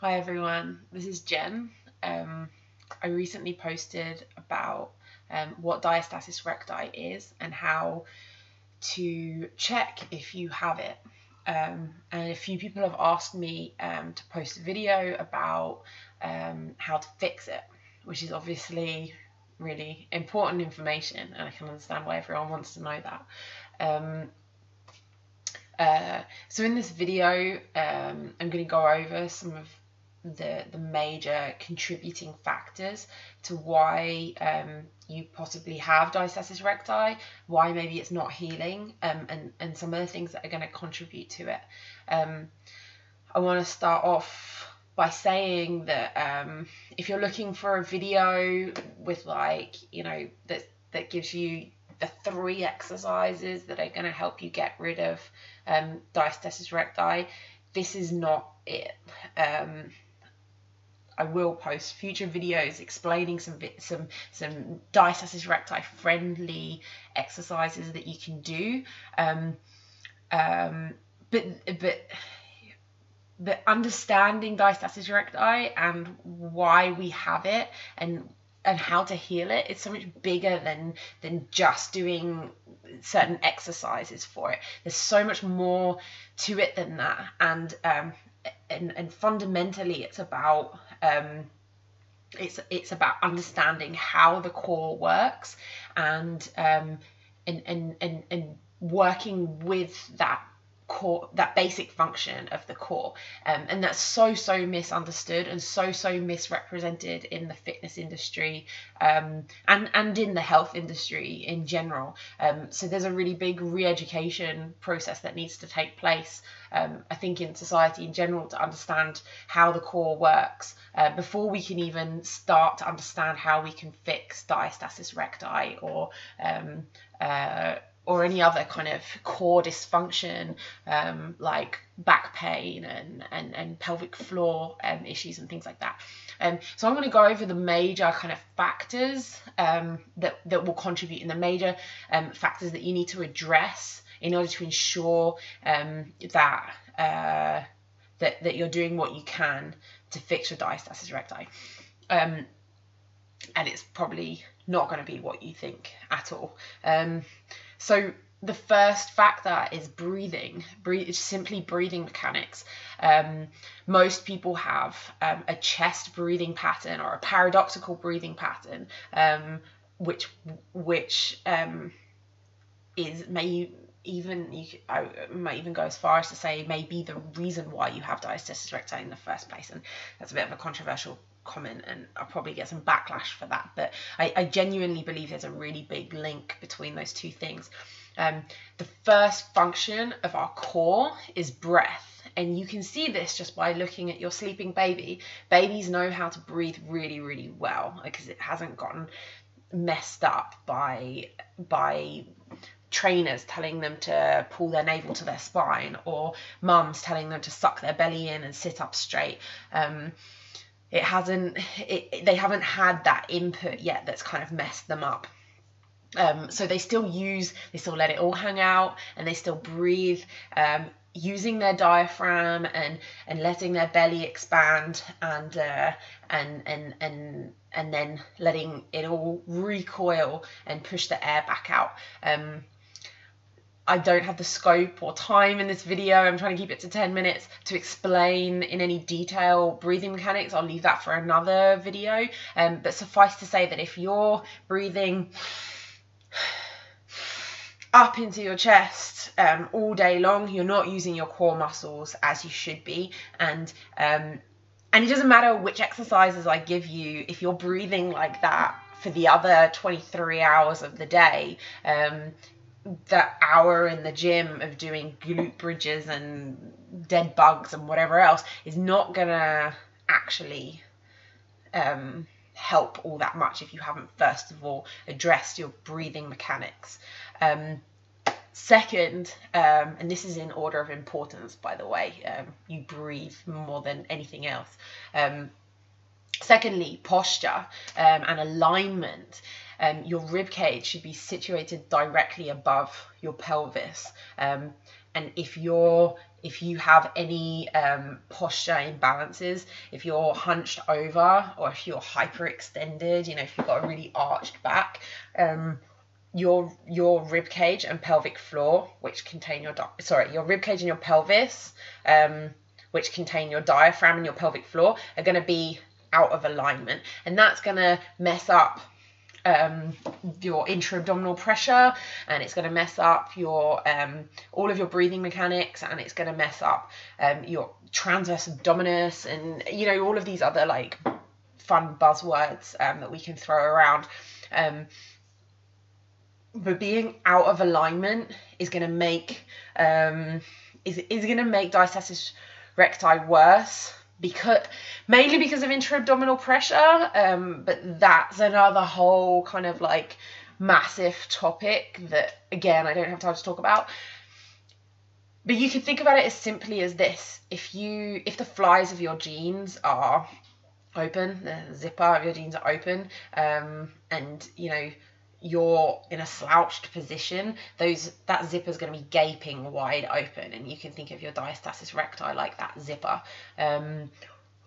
Hi everyone, this is Jen. I recently posted about what Diastasis Recti is and how to check if you have it. And a few people have asked me to post a video about how to fix it, which is obviously really important information, and I can understand why everyone wants to know that. Um, so in this video, I'm going to go over some of the major contributing factors to why you possibly have diastasis recti, why maybe it's not healing, and some of the things that are going to contribute to it. I want to start off by saying that if you're looking for a video with that gives you the 3 exercises that are going to help you get rid of diastasis recti, this is not it. I will post future videos explaining some diastasis recti friendly exercises that you can do. But understanding diastasis recti and why we have it and how to heal it, it's so much bigger than just doing certain exercises for it. There's so much more to it than that, and fundamentally it's about it's about understanding how the core works and working with that core, that basic function of the core, and that's so misunderstood and so misrepresented in the fitness industry, and in the health industry in general. So there's a really big re-education process that needs to take place, I think, in society in general, to understand how the core works before we can even start to understand how we can fix diastasis recti or any other kind of core dysfunction, like back pain and pelvic floor issues and things like that. So I'm going to go over the major kind of factors that will contribute, and the major factors that you need to address in order to ensure that you're doing what you can to fix your diastasis recti. And it's probably not going to be what you think at all. So the first factor is breathing. It's simply breathing mechanics. Most people have a chest breathing pattern or a paradoxical breathing pattern, which I might even go as far as to say maybe the reason why you have diastasis recti in the first place. And that's a bit of a controversial comment, and I'll probably get some backlash for that, but I genuinely believe there's a really big link between those two things. The first function of our core is breath, and you can see this just by looking at your sleeping baby. Babies know how to breathe really well, because it hasn't gotten messed up by trainers telling them to pull their navel to their spine, or mums telling them to suck their belly in and sit up straight. They haven't had that input yet that's kind of messed them up. So they still let it all hang out, and they still breathe using their diaphragm and letting their belly expand, and then letting it all recoil and push the air back out. I don't have the scope or time in this video, I'm trying to keep it to 10 minutes, to explain in any detail breathing mechanics. I'll leave that for another video. But suffice to say that if you're breathing up into your chest all day long, you're not using your core muscles as you should be. And it doesn't matter which exercises I give you, if you're breathing like that for the other 23 hours of the day, that hour in the gym of doing glute bridges and dead bugs and whatever else is not gonna actually help all that much if you haven't first of all addressed your breathing mechanics. Second, and this is in order of importance, by the way, you breathe more than anything else. Secondly, posture and alignment. Your rib cage should be situated directly above your pelvis. And if you're if you have any posture imbalances, if you're hunched over or if you're hyperextended, you know, if you've got a really arched back, your rib cage and pelvic floor, which contain your rib cage and your pelvis, which contain your diaphragm and your pelvic floor, are going to be out of alignment, and that's going to mess up your intra-abdominal pressure, and it's going to mess up your all of your breathing mechanics, and it's going to mess up your transverse abdominis, and you know, all of these other like fun buzzwords that we can throw around. But being out of alignment is going to make diastasis recti worse, mainly because of intra-abdominal pressure, but that's another whole kind of like massive topic that, again, I don't have time to talk about. But you can think about it as simply as this: if the flies of your jeans are open, the zipper of your jeans are open, and you know, you're in a slouched position, that zipper is going to be gaping wide open, and you can think of your diastasis recti like that zipper.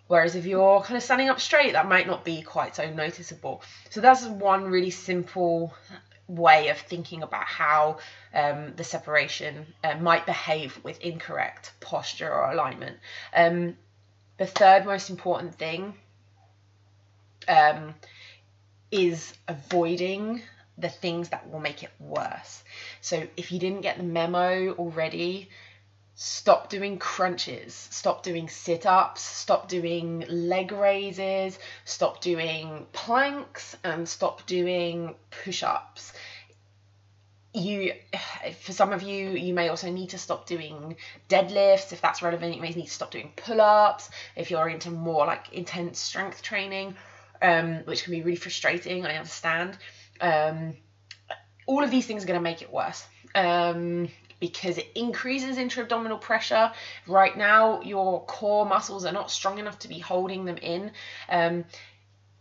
Whereas if you're kind of standing up straight, that might not be quite so noticeable. So that's one really simple way of thinking about how the separation might behave with incorrect posture or alignment. The third most important thing is avoiding the things that will make it worse. So if you didn't get the memo already, stop doing crunches, stop doing sit-ups, stop doing leg raises, stop doing planks, and stop doing push-ups. For some of you, you may also need to stop doing deadlifts. If that's relevant, you may need to stop doing pull-ups if you're into more like intense strength training, which can be really frustrating, I understand. All of these things are going to make it worse, because it increases intra-abdominal pressure. Right now, your core muscles are not strong enough to be holding them in.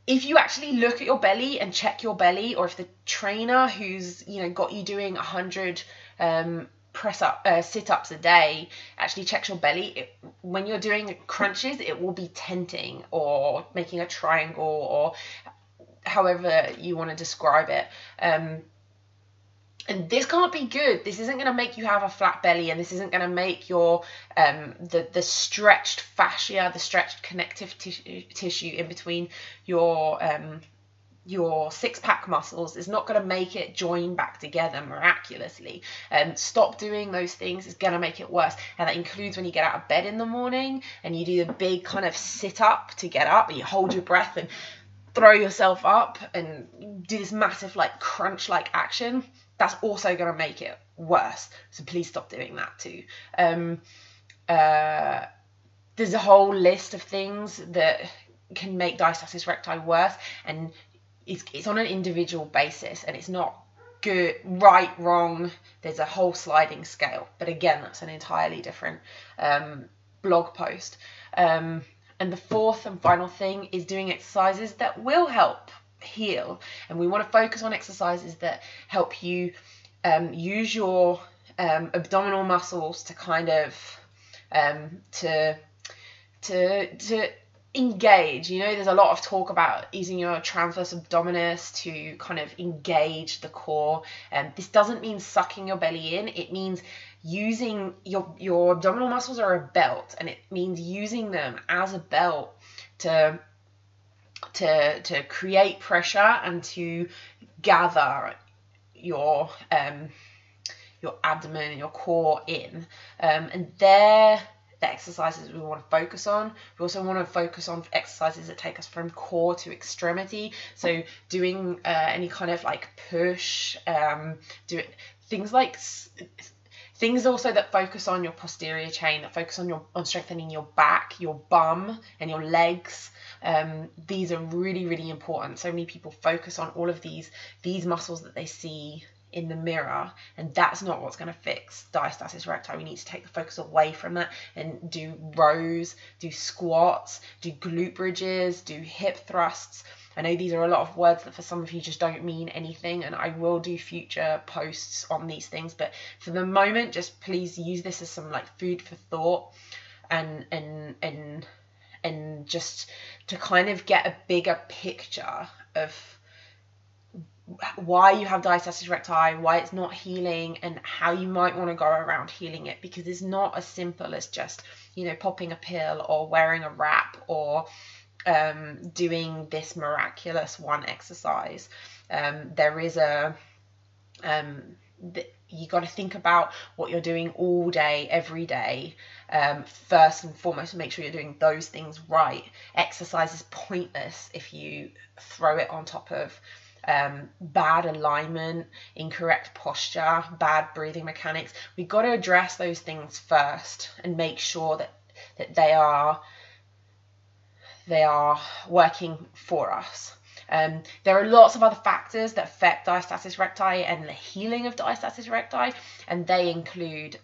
If you actually look at your belly and check your belly, or if the trainer who's, you know, got you doing 100 sit-ups a day actually checks your belly, when you're doing crunches, it will be tenting or making a triangle, or however you want to describe it. And this can't be good. This isn't going to make you have a flat belly, and this isn't going to make your the stretched fascia, the stretched connective tissue in between your six-pack muscles, is not going to make it join back together miraculously. Stop doing those things. It's going to make it worse, and that includes when you get out of bed in the morning and you do the big kind of sit-up to get up, and you hold your breath and throw yourself up and do this massive like crunch-like action. That's also going to make it worse. So please stop doing that too. There's a whole list of things that can make diastasis recti worse, and it's on an individual basis, and it's not good, right, wrong. There's a whole sliding scale. But again, that's an entirely different blog post. And the fourth and final thing is doing exercises that will help heal, and we want to focus on exercises that help you use your abdominal muscles to kind of to engage. You know, there's a lot of talk about using your transverse abdominis to kind of engage the core. This doesn't mean sucking your belly in. It means using your abdominal muscles are a belt, and it means using them as a belt to create pressure and to gather your abdomen and your core in. And they're the exercises we want to focus on. We also want to focus on exercises that take us from core to extremity. So doing any kind of like push, things also that focus on your posterior chain, that focus on strengthening your back, your bum, and your legs. These are really, really important. So many people focus on all of these muscles that they see in the mirror, and that's not what's going to fix diastasis recti. We need to take the focus away from that and do rows, do squats, do glute bridges, do hip thrusts. I know these are a lot of words that for some of you just don't mean anything, and I will do future posts on these things, but for the moment, just please use this as some like food for thought, and just to kind of get a bigger picture of why you have diastasis recti, why it's not healing, and how you might want to go around healing it, because it's not as simple as just, you know, popping a pill or wearing a wrap or doing this miraculous one exercise. There is you got to think about what you're doing all day, every day, first and foremost, and make sure you're doing those things right. Exercise is pointless if you throw it on top of bad alignment, incorrect posture, bad breathing mechanics. We've got to address those things first and make sure that they are working for us. There are lots of other factors that affect diastasis recti and the healing of diastasis recti, and they include,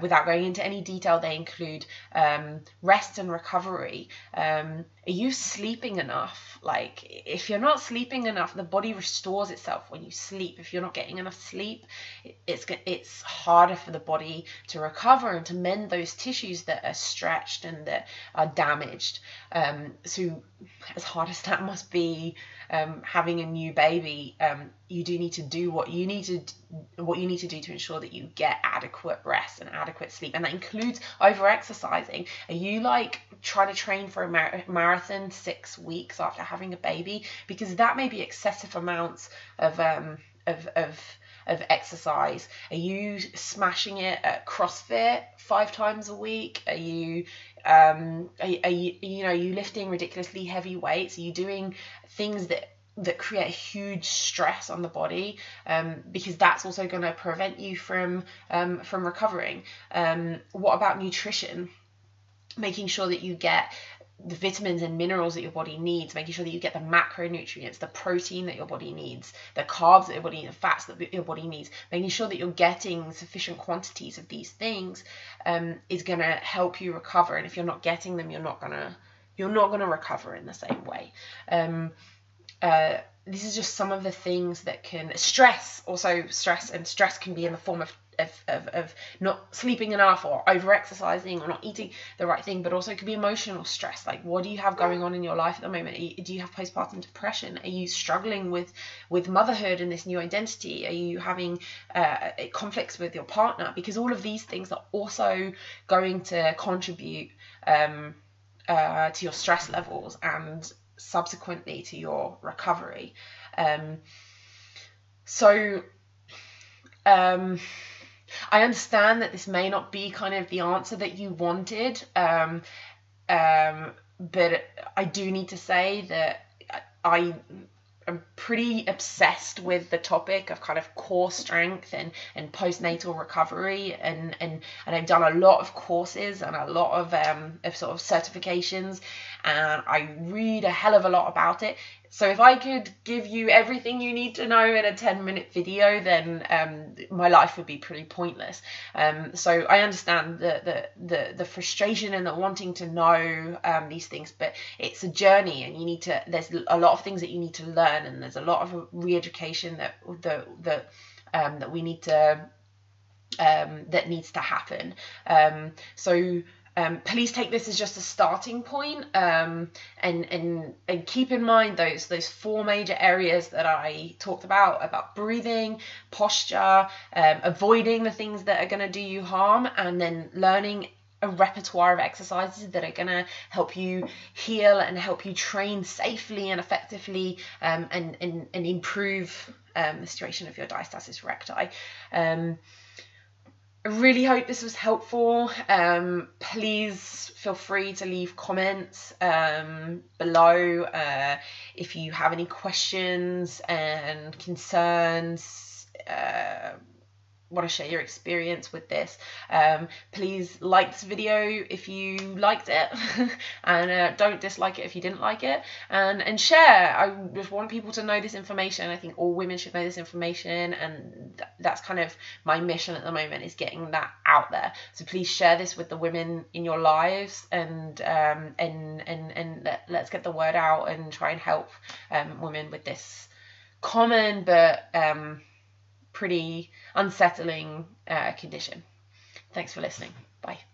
without going into any detail, they include rest and recovery. Are you sleeping enough? Like, if you're not sleeping enough, the body restores itself when you sleep. If you're not getting enough sleep, it's harder for the body to recover and to mend those tissues that are stretched and that are damaged. So as hard as that must be, having a new baby, you do need to do what you need to do to ensure that you get adequate rest and adequate sleep, and that includes over exercising. Are you like trying to train for a marathon 6 weeks after having a baby? Because that may be excessive amounts of exercise. Are you smashing it at CrossFit 5 times a week? Are you lifting ridiculously heavy weights? Are you doing things that create huge stress on the body? Because that's also going to prevent you from recovering. What about nutrition? Making sure that you get the vitamins and minerals that your body needs, making sure that you get the macronutrients, the protein that your body needs, the carbs that your body needs, the fats that your body needs, making sure that you're getting sufficient quantities of these things is going to help you recover. And if you're not getting them, you're not gonna recover in the same way. This is just some of the things that can stress can be in the form of not sleeping enough or over exercising or not eating the right thing, but also it could be emotional stress. Like, what do you have going on in your life at the moment? Do you have postpartum depression? Are you struggling with motherhood and this new identity? Are you having conflicts with your partner? Because all of these things are also going to contribute to your stress levels and subsequently to your recovery. I understand that this may not be kind of the answer that you wanted, but I do need to say that I am pretty obsessed with the topic of kind of core strength and postnatal recovery, and I've done a lot of courses and a lot of sort of certifications, and I read a hell of a lot about it. So if I could give you everything you need to know in a 10-minute video, then my life would be pretty pointless. So I understand the frustration and the wanting to know these things, but it's a journey, and there's a lot of things that you need to learn, and there's a lot of re-education that we need to that needs to happen. Please take this as just a starting point, and keep in mind those 4 major areas that I talked about breathing, posture, avoiding the things that are going to do you harm, and then learning a repertoire of exercises that are going to help you heal and help you train safely and effectively, and improve the situation of your diastasis recti. I really hope this was helpful. Please feel free to leave comments below if you have any questions and concerns. want to share your experience with this. Please like this video if you liked it, and don't dislike it if you didn't like it, and share. I just want people to know this information. I think all women should know this information, and that's kind of my mission at the moment, is getting that out there. So please share this with the women in your lives, and let's get the word out and try and help women with this common but pretty unsettling condition. Thanks for listening. Bye.